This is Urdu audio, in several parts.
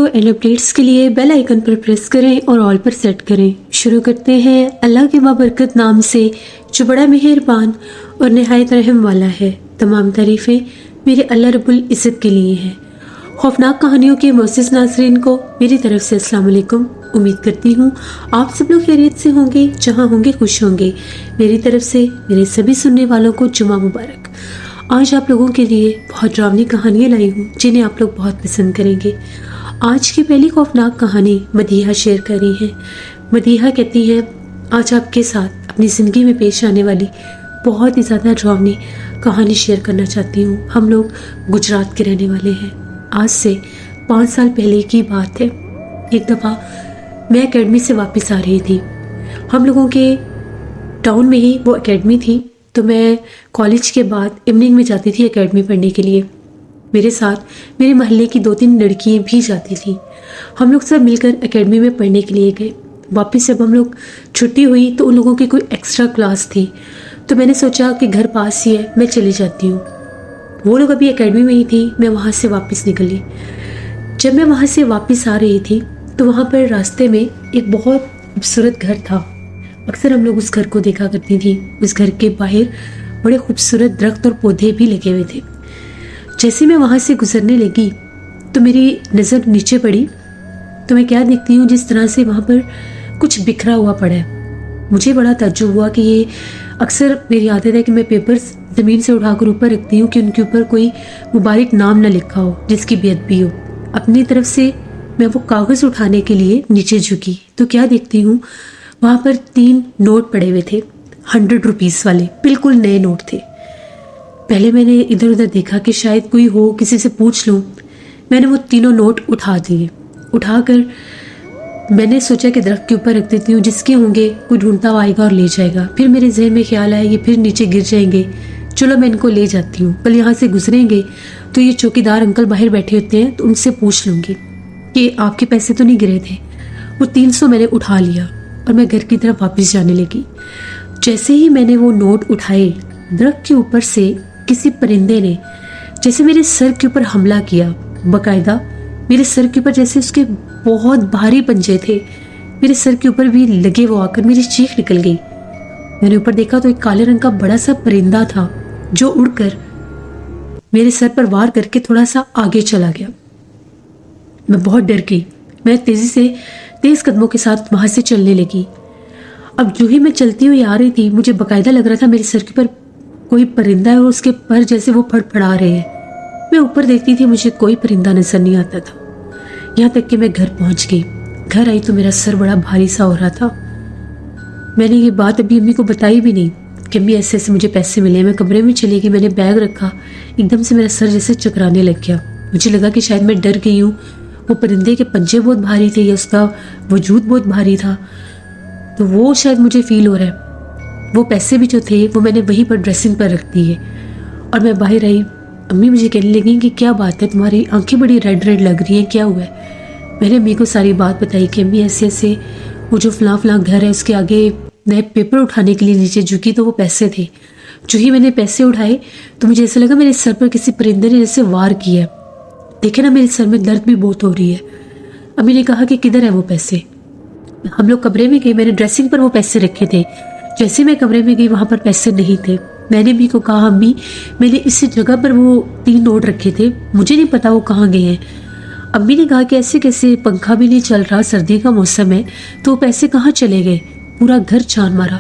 ویڈیو اینڈ اپڈیٹس کے لیے بیل آئیکن پر پریس کریں اور آل پر سیٹ کریں۔ شروع کرتے ہیں اللہ کے بابرکت نام سے جو بڑا مہربان اور نہایت رحم والا ہے۔ تمام تعریفیں میرے اللہ رب العزت کے لیے ہیں۔ خوفناک کہانیوں کے معزز ناظرین کو میری طرف سے السلام علیکم۔ امید کرتی ہوں آپ سب لوگ خیریت سے ہوں گے، جہاں ہوں گے خوش ہوں گے۔ میری طرف سے میرے سبھی سننے والوں کو جمعہ مبارک۔ آج آپ لوگوں کے لیے بہت ڈراؤنی کہانیاں لائی ہوں جنہیں آپ لوگ بہت پسند کریں گے۔ آج کی پہلی خوفناک کہانی مدیحہ شیئر کر رہی ہے۔ مدیحہ کہتی ہے آج آپ کے ساتھ اپنی زندگی میں پیش آنے والی بہت ہی زیادہ ڈراؤنی کہانی شیئر کرنا چاہتی ہوں۔ ہم لوگ گجرات کے رہنے والے ہیں۔ آج سے 5 سال پہلے کی بات ہے۔ ایک دفعہ میں اکیڈمی سے واپس آ رہی تھی۔ ہم لوگوں کے ٹاؤن میں ہی وہ اکیڈمی تھی، تو میں کالج کے بعد ایوننگ میں جاتی تھی اکیڈمی پڑھنے کے لیے۔ میرے ساتھ میرے محلے کی 2-3 لڑکیاں بھی جاتی تھیں۔ ہم لوگ سب مل کر اکیڈمی میں پڑھنے کے لیے گئے۔ واپس جب ہم لوگ چھٹی ہوئی تو ان لوگوں کی کوئی ایکسٹرا کلاس تھی، تو میں نے سوچا کہ گھر پاس ہی ہے، میں چلی جاتی ہوں۔ وہ لوگ ابھی اکیڈمی میں ہی تھی، میں وہاں سے واپس نکلی۔ جب میں وہاں سے واپس آ رہی تھی تو وہاں پر راستے میں ایک بہت خوبصورت گھر تھا۔ اکثر ہم لوگ اس گھر کو دیکھا کرتی تھی۔ اس گھر کے باہر بڑے خوبصورت درخت اور پودے بھی لگے ہوئے تھے۔ جیسے میں وہاں سے گزرنے لگی تو میری نظر نیچے پڑی، تو میں کیا دیکھتی ہوں، جس طرح سے وہاں پر کچھ بکھرا ہوا پڑا ہے۔ مجھے بڑا تعجب ہوا کہ یہ اکثر میری عادت ہے کہ میں پیپرز زمین سے اٹھا کر اوپر رکھتی ہوں کہ ان کے اوپر کوئی مبارک نام نہ لکھا ہو جس کی بے ادبی ہو۔ اپنی طرف سے میں وہ کاغذ اٹھانے کے لیے نیچے جھکی تو کیا دیکھتی ہوں، وہاں پر 3 نوٹ پڑے ہوئے تھے، 100 روپیز والے، بالکل نئے نوٹ تھے۔ پہلے میں نے ادھر ادھر دیکھا کہ شاید کوئی ہو، کسی سے پوچھ لوں۔ میں نے وہ تینوں نوٹ اٹھا دیے۔ اٹھا کر میں نے سوچا کہ درخت کے اوپر رکھ دیتی ہوں، جس کے ہوں گے کوئی ڈھونڈتا ہوا آئے گا اور لے جائے گا۔ پھر میرے ذہن میں خیال آیا یہ پھر نیچے گر جائیں گے، چلو میں ان کو لے جاتی ہوں، کل یہاں سے گزریں گے تو یہ چوکیدار انکل باہر بیٹھے ہوتے ہیں تو ان سے پوچھ لوں گی کہ آپ کے پیسے تو نہیں گرے تھے۔ وہ 300 میں نے اٹھا لیا اور میں گھر کی طرف واپس جانے لگی۔ جیسے ہی میں نے وہ نوٹ اٹھائے، درخت کے اوپر سے کسی پرندے نے جیسے میرے سر کے اوپر حملہ کیا، باقاعدہ میرے سر کے اوپر جیسے اس کے بہت بھاری پنجے تھے، میرے سر کے اوپر بھی لگے، وہ آ کر میری چیخ نکل گئی۔ میں نے اوپر دیکھا تو ایک کالے رنگ کا بڑا سا پرندہ تھا جو اڑ کر میرے سر پر وار کر کے تھوڑا سا آگے چلا گیا۔ میں بہت ڈر گئی۔ میں تیز قدموں کے ساتھ وہاں سے چلنے لگی۔ اب جو ہی میں چلتی ہوئی آ رہی تھی، مجھے باقاعدہ لگ رہا تھا میرے سر کے اوپر کوئی پرندہ ہے اور اس کے پر جیسے وہ پھڑ پھڑا رہے ہیں۔ میں اوپر دیکھتی تھی، مجھے کوئی پرندہ نظر نہیں آتا تھا، یہاں تک کہ میں گھر پہنچ گئی۔ گھر آئی تو میرا سر بڑا بھاری سا ہو رہا تھا۔ میں نے یہ بات ابھی امی کو بتائی بھی نہیں کہ امی ایسے ایسے مجھے پیسے ملے۔ میں کمرے میں چلی گئی، میں نے بیگ رکھا، ایک دم سے میرا سر جیسے چکرانے لگ گیا۔ مجھے لگا کہ شاید میں ڈر گئی ہوں، وہ پرندے کے پنجے بہت بھاری تھے یا اس کا وجود بہت بھاری تھا، تو وہ شاید مجھے فیل ہو رہا ہے۔ وہ پیسے بھی جو تھے وہ میں نے وہیں پر ڈریسنگ پر رکھ دیے اور میں باہر آئی۔ امی مجھے کہنے لگیں کہ کیا بات ہے، تمہاری آنکھیں بڑی ریڈ لگ رہی ہیں، کیا ہوا ہے؟ میں نے امی کو ساری بات بتائی کہ امی ایسے ایسے وہ جو فلاں گھر ہے اس کے آگے نئے پیپر اٹھانے کے لیے نیچے جھکی تو وہ پیسے تھے۔ جو ہی میں نے پیسے اٹھائے تو مجھے ایسا لگا میرے سر پر کسی پرندے نے جیسے وار کیا ہے۔ دیکھے نا میرے سر میں درد بھی بہت ہو رہی ہے۔ امی نے کہا کہ کدھر ہے وہ پیسے؟ ہم لوگ کمرے میں گئے، میں نے ڈریسنگ پر وہ پیسے رکھے تھے۔ جیسے میں کمرے میں گئی وہاں پر پیسے نہیں تھے۔ میں نے امی کو کہا امی میں نے اسی جگہ پر وہ 3 نوٹ رکھے تھے، مجھے نہیں پتا وہ کہاں گئے ہیں۔ امی نے کہا کہ ایسے کیسے، پنکھا بھی نہیں چل رہا، سردی کا موسم ہے، تو وہ پیسے کہاں چلے گئے؟ پورا گھر چھان مارا،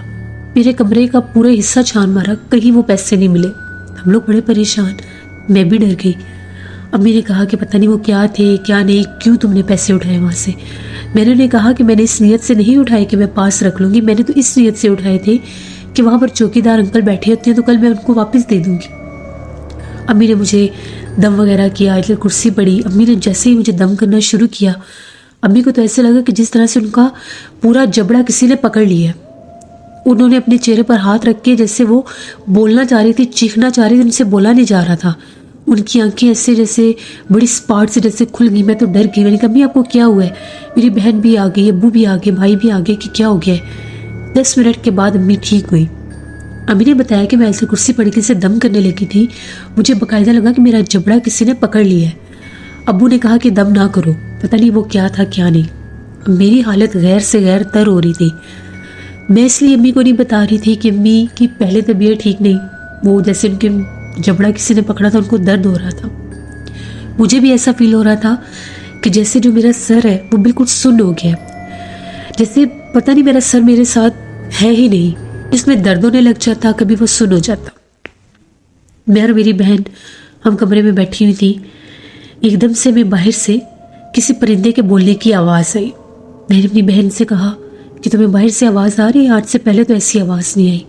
میرے کمرے کا پورا حصہ چھان مارا، کہیں وہ پیسے نہیں ملے۔ ہم لوگ بڑے پریشان، میں بھی ڈر گئی۔ امی نے کہا کہ پتہ نہیں وہ کیا تھے کیا نہیں، کیوں تم نے پیسے اٹھائے وہاں سے؟ میں نے انہیں کہا کہ میں نے اس نیت سے نہیں اٹھائے کہ میں پاس رکھ لوں گی، میں نے تو اس نیت سے اٹھائے تھے کہ وہاں پر چوکیدار انکل بیٹھے ہوتے ہیں تو کل میں ان کو واپس دے دوں گی۔ امی نے مجھے دم وغیرہ کیا، ادھر کرسی پڑی۔ امی نے جیسے ہی مجھے دم کرنا شروع کیا، امی کو تو ایسے لگا کہ جس طرح سے ان کا پورا جبڑا کسی نے پکڑ لیا۔ انہوں نے اپنے چہرے پر ہاتھ رکھ کے جیسے وہ بولنا چاہ رہی تھی، چیخنا چاہ رہی تھی، ان سے بولا نہیں جا رہا تھا۔ ان کی آنکھیں ایسے جیسے بڑی سپاٹ سے جیسے کھل گئی۔ میں تو ڈر گئی، میں نے کہا امی آپ کو کیا ہوا ہے؟ میری بہن بھی آ گئی، ابو بھی آ گئے، بھائی بھی آ گئے کہ کیا ہو گیا ہے؟ 10 منٹ کے بعد امی ٹھیک ہوئی۔ امی نے بتایا کہ میں ایسے کرسی پڑ کے سے دم کرنے لگی تھی، مجھے باقاعدہ لگا کہ میرا جبڑا کسی نے پکڑ لیا ہے۔ ابو نے کہا کہ دم نہ کرو، پتہ نہیں وہ کیا تھا کیا نہیں۔ میری حالت غیر سے غیر تر ہو رہی تھی۔ میں اس لیے امی کو نہیں بتا رہی تھی کہ امی کی پہلے طبیعت ٹھیک نہیں، وہ جیسے ان کے جبڑا کسی نے پکڑا تھا، ان کو درد ہو رہا تھا۔ مجھے بھی ایسا فیل ہو رہا تھا کہ جیسے جو میرا سر ہے وہ بالکل سن ہو گیا، جیسے پتہ نہیں میرا سر میرے ساتھ ہے ہی نہیں، اس میں درد ہونے لگ جاتا، کبھی وہ سن ہو جاتا۔ میں اور میری بہن ہم کمرے میں بیٹھی ہوئی تھی، ایک دم سے میں باہر سے کسی پرندے کے بولنے کی آواز آئی۔ میں نے اپنی بہن سے کہا کہ تمہیں باہر سے آواز آ رہی ہے؟ آج سے پہلے تو ایسی آواز نہیں آئی۔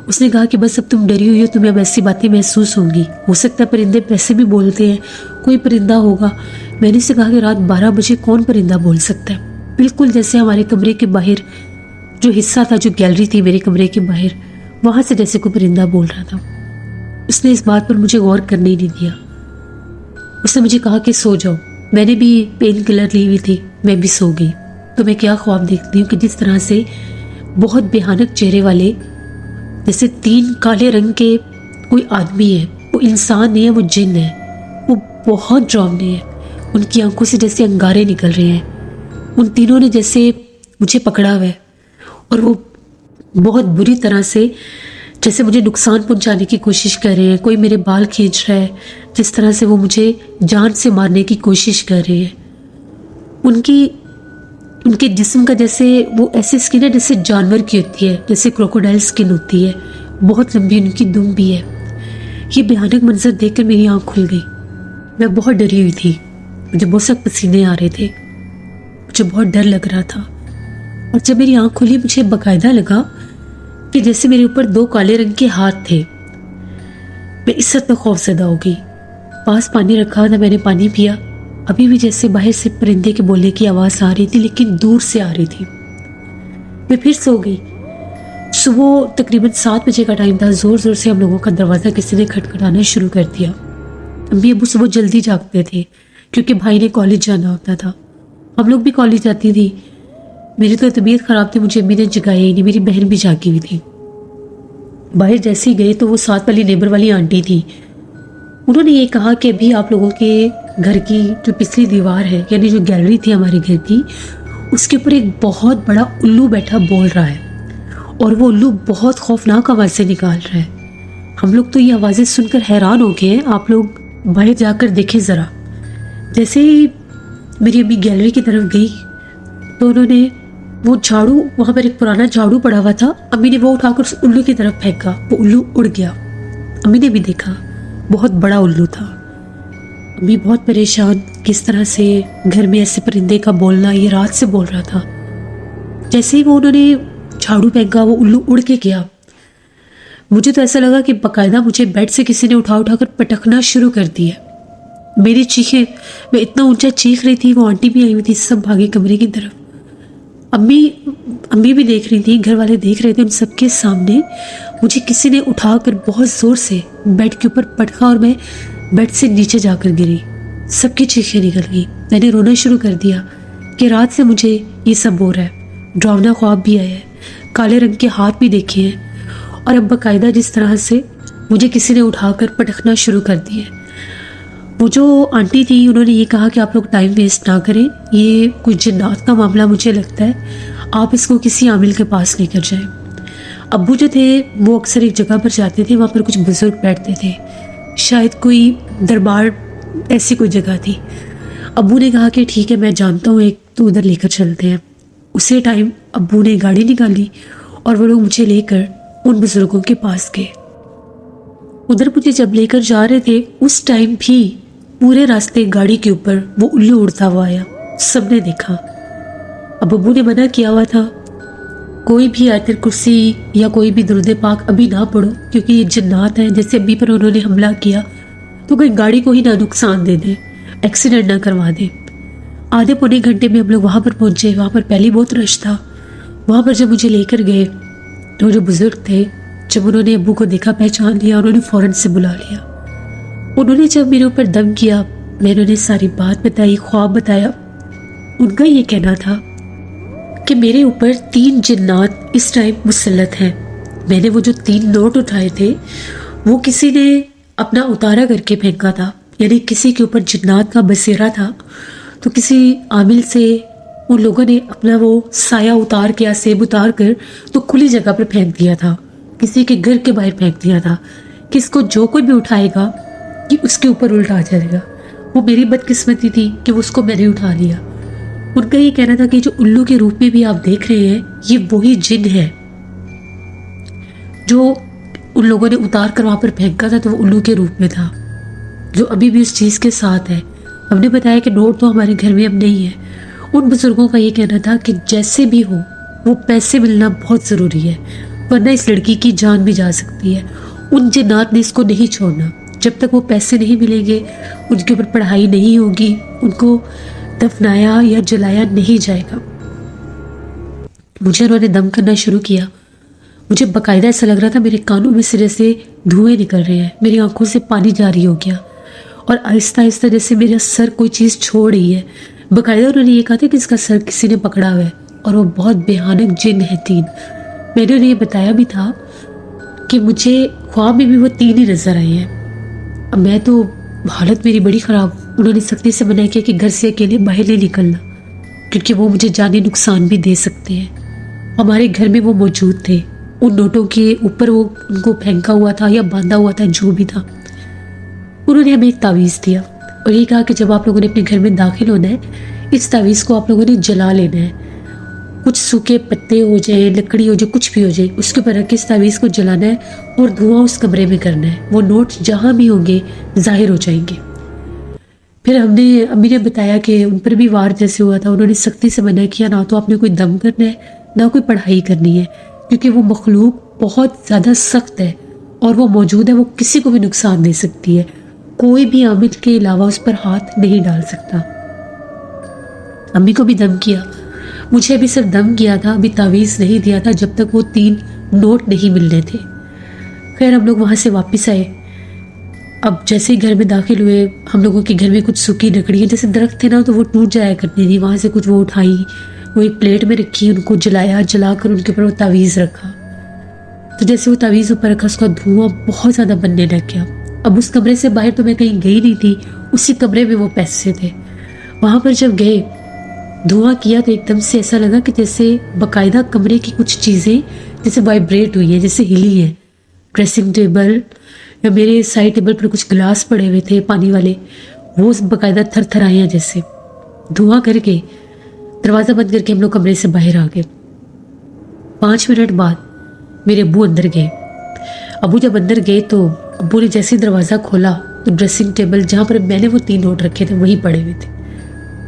اس نے کہا کہ بس اب تم ڈری ہوئی ہو، تمہیں اب ایسی باتیں محسوس ہوں گی، ہو سکتا ہے پرندے ویسے بھی بولتے ہیں، کوئی پرندہ ہوگا۔ میں نے اسے کہا کہ رات 12 بجے کون پرندہ بول سکتا ہے؟ بالکل جیسے ہمارے کمرے کے باہر جو حصہ تھا، جو گیلری تھی میرے کمرے کے باہر، وہاں سے جیسے کوئی پرندہ بول رہا تھا۔ اس نے اس بات پر مجھے غور کرنے ہی نہیں دیا۔ اس نے مجھے کہا کہ سو جاؤ۔ میں نے بھی پین کلر لی ہوئی تھی، میں بھی سو گئی۔ تو میں کیا خواب دیکھتی ہوں کہ جس طرح سے بہت بھیانک چہرے والے، جیسے 3 کالے رنگ کے کوئی آدمی ہے، وہ انسان نہیں ہے، وہ جن ہے، وہ بہت ڈراؤنے ہیں، ان کی آنکھوں سے جیسے انگارے نکل رہے ہیں۔ ان تینوں نے جیسے مجھے پکڑا ہوا ہے اور وہ بہت بری طرح سے جیسے مجھے نقصان پہنچانے کی کوشش کر رہے ہیں۔ کوئی میرے بال کھینچ رہا ہے، جس طرح سے وہ مجھے جان سے مارنے کی کوشش کر رہے ہیں۔ ان کے جسم کا جیسے وہ ایسی سکن ہے جیسے جانور کی ہوتی ہے، جیسے کروکوڈائل سکن ہوتی ہے، بہت لمبی ان کی دم بھی ہے۔ یہ بھیانک منظر دیکھ کر میری آنکھ کھل گئی۔ میں بہت ڈری ہوئی تھی، مجھے بہت سخت پسینے آ رہے تھے، مجھے بہت ڈر لگ رہا تھا۔ اور جب میری آنکھ کھلی مجھے باقاعدہ لگا کہ جیسے میرے اوپر 2 کالے رنگ کے ہاتھ تھے۔ میں اس حد تک خوف زدہ ہو گئی۔ پاس پانی رکھا تھا، میں نے پانی پیا۔ ابھی بھی جیسے باہر سے پرندے کے بولنے کی آواز آ رہی تھی، لیکن دور سے آ رہی تھی۔ میں پھر سو گئی۔ صبح تقریباً 7 بجے کا ٹائم تھا۔ زور زور سے ہم لوگوں کا دروازہ کسی نے کھٹکھٹانا شروع کر دیا۔ امی ابو صبح جلدی جاگتے تھے کیونکہ بھائی نے کالج جانا ہوتا تھا، ہم لوگ بھی کالج جاتی تھی۔ میری تو طبیعت خراب تھی، مجھے امی نے جگایا ہی نہیں، میری بہن بھی جاگی ہوئی تھی۔ باہر جیسے ہی گئے تو وہ ساتھ والی نیبر والی آنٹی تھی، انہوں نے یہ کہا کہ ابھی آپ لوگوں کے گھر کی جو پچھلی دیوار ہے، یعنی جو گیلری تھی ہمارے گھر کی، اس کے اوپر ایک بہت بڑا الو بیٹھا بول رہا ہے، اور وہ الو بہت خوفناک آوازیں نکال رہا ہے۔ ہم لوگ تو یہ آوازیں سن کر حیران ہو گئے ہیں، آپ لوگ باہر جا کر دیکھیں ذرا۔ جیسے ہی میری امی گیلری کی طرف گئی تو انہوں نے وہ جھاڑو، وہاں پر ایک پرانا جھاڑو پڑا ہوا تھا، امی نے وہ اٹھا کر اس الو کی طرف پھینکا، وہ الو اڑ گیا۔ امی نے بھی دیکھا، بہت بڑا الو تھا۔ امی بہت پریشان، کس طرح سے گھر میں ایسے پرندے کا بولنا، یہ رات سے بول رہا تھا۔ جیسے ہی وہ انہوں نے جھاڑو پھینکا، وہ الو اڑ کے گیا۔ مجھے تو ایسا لگا کہ باقاعدہ مجھے بیڈ سے کسی نے اٹھا کر پٹکنا شروع کر دیا۔ میری چیخیں، میں اتنا اونچا چیخ رہی تھی، وہ آنٹی بھی آئی ہوئی تھی، سب بھاگے کمرے کی طرف۔ امی بھی دیکھ رہی تھی، گھر والے دیکھ رہے تھے۔ ان سب کے سامنے مجھے کسی نے اٹھا کر بہت زور سے بیڈ کے اوپر پٹکا اور میں بیڈ سے نیچے جا کر گری۔ سب کی چیخیں نکل گئی۔ میں نے رونا شروع کر دیا کہ رات سے مجھے یہ سب ہو رہا ہے، ڈراؤنا خواب بھی آیا ہے، کالے رنگ کے ہاتھ بھی دیکھے ہیں، اور اب باقاعدہ جس طرح سے مجھے کسی نے اٹھا کر پٹکنا شروع کر دیا ہے۔ وہ جو آنٹی تھی انہوں نے یہ کہا کہ آپ لوگ ٹائم ویسٹ نہ کریں، یہ کچھ جنات کا معاملہ مجھے لگتا ہے، آپ اس کو کسی عامل کے پاس لے کر جائیں۔ ابو جو تھے وہ اکثر ایک جگہ پر جاتے تھے، وہاں پر کچھ بزرگ بیٹھتے تھے، شاید کوئی دربار ایسی کوئی جگہ تھی۔ ابو نے کہا کہ ٹھیک ہے میں جانتا ہوں، ایک تو ادھر لے کر چلتے ہیں۔ اسی ٹائم ابو نے گاڑی نکالی اور وہ لوگ مجھے لے کر ان بزرگوں کے پاس گئے۔ ادھر مجھے جب لے کر جا رہے تھے اس ٹائم بھی پورے راستے گاڑی کے اوپر وہ الو اڑتا ہوا آیا، سب نے دیکھا۔ اب ابو نے منع کیا ہوا تھا کوئی بھی آیت الکرسی یا کوئی بھی درود پاک ابھی نہ پڑھو، کیونکہ یہ جنات ہیں، جیسے ابھی پر انہوں نے حملہ کیا تو کہیں گاڑی کو ہی نہ نقصان دے دیں، ایکسیڈنٹ نہ کروا دیں۔ آدھے پونے گھنٹے میں ہم لوگ وہاں پر پہنچے۔ وہاں پر پہلے بہت رش تھا۔ وہاں پر جب مجھے لے کر گئے تو جو بزرگ تھے، جب انہوں نے ابو کو دیکھا، پہچان لیا، انہوں نے فوراً سے بلا لیا۔ انہوں نے جب میرے اوپر دم کیا، میں نے ساری بات بتائی، خواب بتایا۔ ان کا یہ کہنا تھا کہ میرے اوپر 3 جنات اس ٹائم مسلط ہیں۔ میں نے وہ جو 3 نوٹ اٹھائے تھے وہ کسی نے اپنا اتارا کر کے پھینکا تھا، یعنی کسی کے اوپر جنات کا بسیرا تھا تو کسی عامل سے ان لوگوں نے اپنا وہ سایہ اتار کے یا سیب اتار کر تو کھلی جگہ پر پھینک دیا تھا، کسی کے گھر کے باہر پھینک دیا تھا کہ اس کو جو کوئی بھی اٹھائے گا کہ اس کے اوپر الٹا آ جائے گا۔ وہ میری بدقسمتی تھی کہ اس کو میں نے اٹھا لیا۔ ان کا یہ کہنا تھا کہ جو الو کے روپ میں بھی آپ دیکھ رہے ہیں یہ وہی جن ہے جو ان لوگوں نے اتار کر وہاں پر پھینکا تھا، تو وہ الو کے روپ میں تھا جو ابھی بھی اس چیز کے ساتھ ہے۔ ہم نے بتایا کہ نوٹ تو ہمارے گھر میں اب نہیں ہے۔ ان بزرگوں کا یہ کہنا تھا کہ جیسے بھی ہو وہ پیسے ملنا بہت ضروری ہے، ورنہ اس لڑکی کی جان بھی جا سکتی ہے۔ ان جنات نے اس کو نہیں چھوڑنا، جب تک وہ پیسے نہیں ملیں گے، ان کے اوپر پڑھائی نہیں ہوگی، ان کو دفنایا یا جلایا نہیں جائے گا۔ مجھے انہوں نے دم کرنا شروع کیا۔ مجھے باقاعدہ ایسا لگ رہا تھا میرے کانوں میں سے جیسے دھوئیں نکل رہے ہیں، میری آنکھوں سے پانی جاری ہو گیا، اور آہستہ آہستہ جیسے میرا سر کوئی چیز چھوڑ رہی ہے۔ باقاعدہ انہوں نے یہ کہا تھا کہ اس کا سر کسی نے پکڑا ہوا ہے اور وہ بہت بھیانک جن ہے 3۔ میں نے انہیں یہ بتایا بھی تھا کہ مجھے خواب میں بھی وہ 3 ہی نظر آئے ہیں۔ اب میں تو حالت میری بڑی خراب، انہوں نے سختی سے منع کیا کہ گھر سے اکیلے باہر نہیں نکلنا کیونکہ وہ مجھے جانی نقصان بھی دے سکتے ہیں۔ ہمارے گھر میں وہ موجود تھے، ان نوٹوں کے اوپر وہ ان کو پھینکا ہوا تھا یا باندھا ہوا تھا، جو بھی تھا۔ انہوں نے ہمیں ایک تعویذ دیا اور یہ کہا کہ جب آپ لوگوں نے اپنے گھر میں داخل ہونا ہے اس تعویذ کو آپ لوگوں نے جلا لینا ہے، کچھ سوکھے پتے ہو جائیں، لکڑی ہو جائے، کچھ بھی ہو جائے، اس کے اوپر رکھ کے اس تعویذ کو جلانا ہے اور دھواں اس کمرے میں کرنا ہے، وہ نوٹ جہاں بھی ہوں گے ظاہر ہو جائیں گے۔ پھر ہم نے امی نے بتایا کہ ان پر بھی وار جیسے ہوا تھا، انہوں نے سختی سے منع کیا، نہ تو آپ نے کوئی دم کرنا ہے نہ کوئی پڑھائی کرنی ہے، کیونکہ وہ مخلوق بہت زیادہ سخت ہے اور وہ موجود ہے، وہ کسی کو بھی نقصان دے سکتی ہے، کوئی بھی عامل کے علاوہ اس پر ہاتھ نہیں ڈال سکتا۔ امی کو بھی دم کیا، مجھے ابھی صرف دم کیا تھا، ابھی تعویذ نہیں دیا تھا جب تک وہ 3 نوٹ نہیں ملنے تھے۔ خیر ہم لوگ وہاں سے واپس آئے۔ اب جیسے ہی گھر میں داخل ہوئے، ہم لوگوں کے گھر میں کچھ سوکھی لکڑیاں جیسے درخت تھے نا تو وہ ٹوٹ جایا کرتی تھی، وہاں سے کچھ وہ اٹھائی، وہ ایک پلیٹ میں رکھی، ان کو جلایا، جلا کر ان کے اوپر وہ تعویذ رکھا۔ تو جیسے وہ تعویذ اوپر رکھا اس کا دھواں بہت زیادہ بننے لگ گیا۔ اب اس کمرے سے باہر تو میں کہیں گئی نہیں تھی، اسی کمرے میں وہ پیسے تھے۔ وہاں پر جب گئے دھواں کیا تو ایک دم سے ایسا لگا کہ جیسے باقاعدہ کمرے کی کچھ چیزیں جیسے وائبریٹ ہوئی ہیں، جیسے ہلی ہیں۔ ڈریسنگ ٹیبل یا میرے سائڈ ٹیبل پر کچھ گلاس پڑے ہوئے تھے پانی والے، وہ باقاعدہ تھر تھر آئے ہیں، جیسے دھواں کر کے دروازہ بند کر کے ہم لوگ کمرے سے باہر آ گئے۔ 5 منٹ بعد میرے ابو اندر گئے۔ ابو جب اندر گئے تو ابو نے جیسے دروازہ کھولا تو ڈریسنگ ٹیبل جہاں پر میں نے وہ 3 نوٹ رکھے تھے وہی پڑے ہوئے تھے۔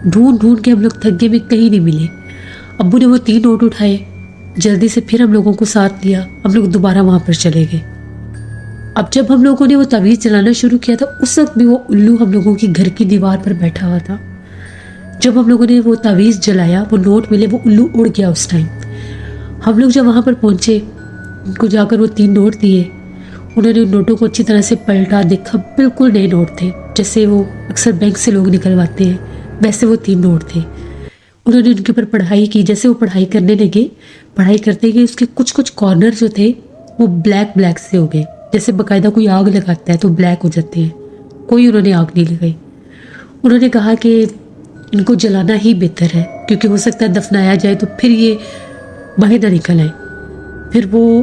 ڈھونڈ ڈھونڈ کے ہم لوگ تھک گئے، بھی کہیں نہیں ملے۔ ابو نے وہ 3 نوٹ اٹھائے، جلدی سے پھر ہم لوگوں کو ساتھ لیا، ہم لوگ دوبارہ وہاں پر چلے گئے۔ اب جب ہم لوگوں نے وہ تعویذ چلانا شروع کیا تھا اس وقت بھی وہ الو ہم لوگوں کی گھر کی دیوار پر بیٹھا ہوا تھا۔ جب ہم لوگوں نے وہ تعویذ جلایا، وہ نوٹ ملے، وہ الو اڑ گیا اس ٹائم۔ ہم لوگ جب وہاں پر پہنچے، ان کو جا کر وہ 3 نوٹ دیے، انہوں نے ان نوٹوں کو اچھی طرح سے پلٹا، دیکھا بالکل نئے نوٹ تھے، جیسے وہ اکثر بینک سے لوگ نکلواتے ہیں ویسے وہ 3 نوٹ تھے۔ انہوں نے ان کے اوپر پڑھائی کی، جیسے وہ پڑھائی کرنے لگے، پڑھائی کرتے گئے، اس کے کچھ کارنر جو تھے وہ بلیک سے ہو گئے، جیسے باقاعدہ کوئی آگ لگاتا ہے تو بلیک ہو جاتے ہیں، کوئی انہوں نے آگ نہیں لگائی۔ انہوں نے کہا کہ ان کو جلانا ہی بہتر ہے کیونکہ ہو سکتا ہے دفنایا جائے تو پھر یہ باہر نہ نکل آئے۔ پھر وہ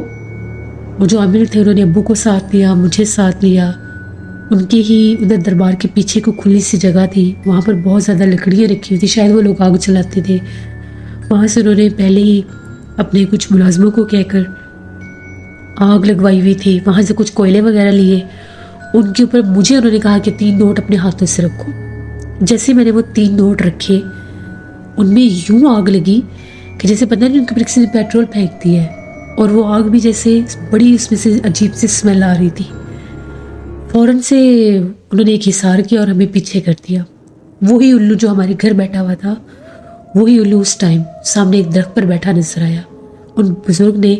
جو عامل تھے انہوں نے ابو کو ساتھ لیا، مجھے ساتھ لیا، ان کی ہی ادھر دربار کے پیچھے کو کھلی سی جگہ تھی، وہاں پر بہت زیادہ لکڑیاں رکھی ہوئی تھی، شاید وہ لوگ آگ چلاتے تھے۔ وہاں سے انہوں نے پہلے ہی اپنے کچھ ملازموں کو کہہ کر آگ لگوائی ہوئی تھی، وہاں سے کچھ کوئلے وغیرہ لیے، ان کے اوپر مجھے انہوں نے کہا کہ 3 نوٹ اپنے ہاتھوں سے رکھو۔ جیسے میں نے وہ 3 نوٹ رکھے، ان میں یوں آگ لگی کہ جیسے پتہ نہیں ان کے اوپر کسی نے پیٹرول پھینک دیا ہے، اور وہ آگ بھی جیسے بڑی اس میں سے عجیب سی اسمیل آ رہی تھی۔ فوراً سے انہوں نے ایک حصار کیا اور ہمیں پیچھے کر دیا۔ وہی الو جو ہمارے گھر بیٹھا ہوا تھا، وہی الو اس ٹائم سامنے ایک درخت پر بیٹھا نظر آیا۔ ان بزرگ نے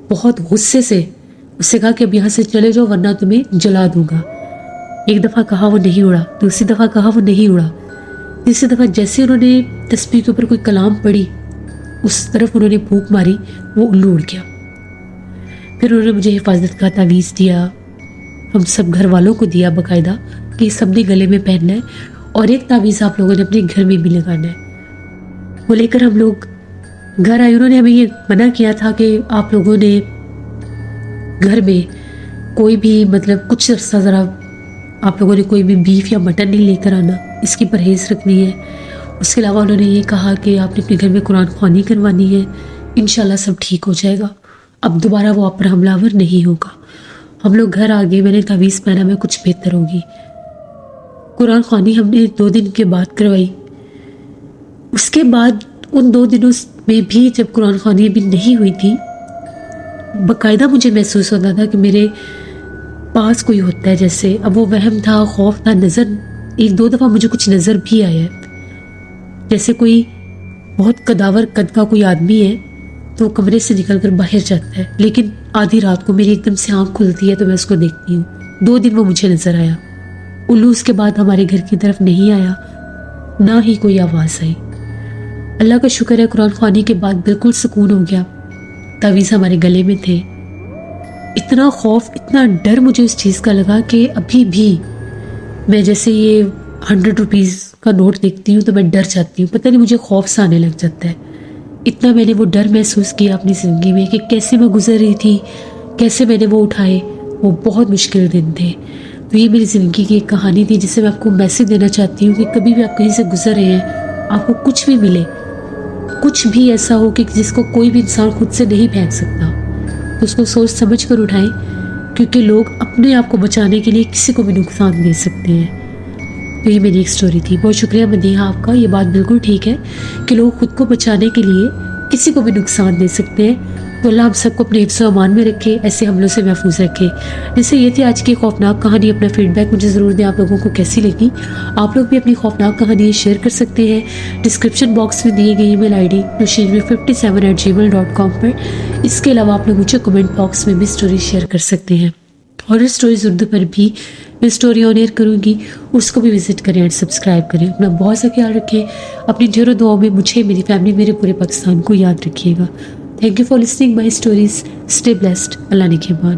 بہت غصے سے اس سے کہا کہ اب یہاں سے چلے جاؤ ورنہ تمہیں جلا دوں گا۔ ایک دفعہ کہا وہ نہیں اڑا، دوسری دفعہ کہا وہ نہیں اڑا، تیسری دفعہ جیسے انہوں نے تسبیح کے اوپر کوئی کلام پڑھی اس طرف انہوں نے پھونک ماری، وہ الو اڑ گیا۔ پھر انہوں نے مجھے حفاظت کا تعویذ دیا، ہم سب گھر والوں کو دیا باقاعدہ، کہ سب نے گلے میں پہننا ہے اور ایک تعویذ آپ لوگوں نے اپنے گھر میں بھی لگانا ہے۔ وہ لے کر ہم لوگ گھر آئے۔ انہوں نے ہمیں یہ منع کیا تھا کہ آپ لوگوں نے گھر میں کوئی بھی مطلب کچھ عرصہ ذرا آپ لوگوں نے کوئی بھی بیف یا مٹن نہیں لے کر آنا، اس کی پرہیز رکھنی ہے۔ اس کے علاوہ انہوں نے یہ کہا کہ آپ نے اپنے گھر میں قرآن خوانی کروانی ہے، انشاءاللہ سب ٹھیک ہو جائے گا، اب دوبارہ وہ آپ پر حملہ آور نہیں ہوگا۔ ہم لوگ گھر آ گئے، میں نے تعویذ پہنا میں کچھ بہتر ہوگی۔ قرآن خوانی ہم نے 2 دن کے بعد کروائی۔ اس کے بعد ان 2 دنوں میں بھی جب قرآن خوانی ابھی نہیں ہوئی تھی، باقاعدہ مجھے محسوس ہوتا تھا کہ میرے پاس کوئی ہوتا ہے جیسے۔ اب وہ وہم تھا، خوف تھا، نظر 1-2 دفعہ مجھے کچھ نظر بھی آیا ہے، جیسے کوئی بہت قداور قد کا کوئی آدمی ہے تو وہ کمرے سے نکل کر باہر جاتا ہے، لیکن آدھی رات کو میری ایک دم سے آنکھ کھلتی ہے تو میں اس کو دیکھتی ہوں۔ 2 دن وہ مجھے نظر آیا۔ الو اس کے بعد ہمارے گھر کی طرف نہیں آیا، نہ ہی کوئی آواز آئی۔ اللہ کا شکر ہے قرآن خوانی کے بعد بالکل سکون ہو گیا۔ تعویذ ہمارے گلے میں تھے۔ اتنا خوف، اتنا ڈر مجھے اس چیز کا لگا کہ ابھی بھی میں جیسے یہ 100 روپیز کا نوٹ دیکھتی ہوں تو میں ڈر جاتی ہوں، پتہ نہیں مجھے خوف سا آنے لگ جاتا ہے۔ اتنا میں نے وہ ڈر محسوس کیا اپنی زندگی میں کہ کیسے میں گزر رہی تھی، کیسے میں نے وہ اٹھائے۔ وہ بہت مشکل دن تھے۔ تو یہ میری زندگی کی ایک کہانی تھی جس سے میں آپ کو میسج دینا چاہتی ہوں کہ کبھی بھی آپ کہیں سے گزر رہے ہیں، آپ کو کچھ بھی ملے، کچھ بھی ایسا ہو کہ جس کو کوئی بھی انسان خود سے نہیں پھینک سکتا، تو اس کو سوچ سمجھ کر اٹھائیں، کیونکہ لوگ اپنے آپ کو بچانے کے لیے کسی کو بھی نقصان دے سکتے ہیں۔ تو یہ میری ایک سٹوری تھی۔ بہت شکریہ مدیحہ آپ کا۔ یہ بات بالکل ٹھیک ہے کہ لوگ خود کو بچانے کے لیے کسی کو بھی نقصان دے سکتے ہیں، تو اللہ ہم سب کو اپنے حفظ و امان میں رکھے، ایسے حملوں سے محفوظ رکھے۔ جیسے یہ تھی آج کی خوفناک کہانی۔ اپنا فیڈ بیک مجھے ضرور دیں، آپ لوگوں کو کیسی لگی۔ آپ لوگ بھی اپنی خوفناک کہانی شیئر کر سکتے ہیں ڈسکرپشن باکس میں دیے گئی ای میل ID nusheenvi57@gmail.com پر۔ اس کے علاوہ آپ لوگ مجھے کمنٹ باکس میں بھی سٹوری شیئر کر سکتے ہیں۔ ہارر سٹوریز اردو پر بھی میں سٹوری آن ایئر کروں گی، اس کو بھی وزٹ کریں اور سبسکرائب کریں۔ اپنا بہت سا خیال رکھیں، اپنی ڈھیروں دعاؤں میں مجھے، میری فیملی، میرے پورے پاکستان کو یاد رکھیے گا۔ Thank you for listening my stories. Stay blessed. اللہ نگہبان۔